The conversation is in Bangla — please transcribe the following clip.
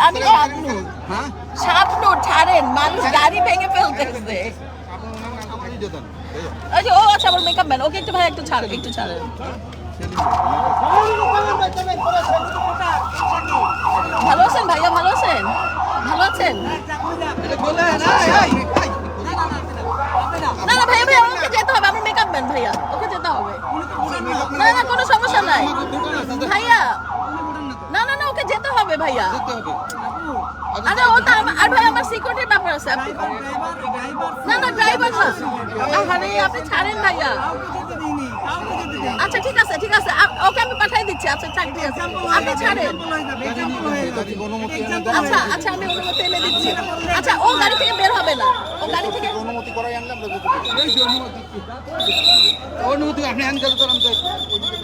আমি শাবনূর। হ্যাঁ শাবনূর ছাড়েন, মানুষ গাড়ি ভেঙে ফেলতেছে। ওই যে ও আচ্ছা আমার মেকআপ ম্যান, ওকে একটু ভাই একটু ছাড়েন, একটু ছাড়েন। ভালো আছেন ভাইয়া, ভালো আছেন, ভালো আছেন? না না ভাইয়া ভাইয়া ওকে যেতে হবে, আমার মেকআপ ম্যান ভাইয়া, ওকে যেতে হবে। না না কোনো সমস্যা নাই ভাইয়া, না না না ওকে যেতে হবে ভাইয়া। আরে ও তো আর ভাই আমার সিকিউরিটির ব্যাপার আছে। না না ড্রাইভার না, আরে আপনি ছাড়েন ভাইয়া। আচ্ছা ঠিক আছে ঠিক আছে, ওকে আমি পাঠিয়ে দিচ্ছি। আচ্ছা ঠিক আছে আপনি ছাড়েন। আচ্ছা আচ্ছা আমি অনুমতি এনে দিচ্ছি। আচ্ছা ও গাড়ি থেকে বের হবে না, ও গাড়ি থেকে অনুমতি করাই আনলাম অনুমতি আপনি আনতে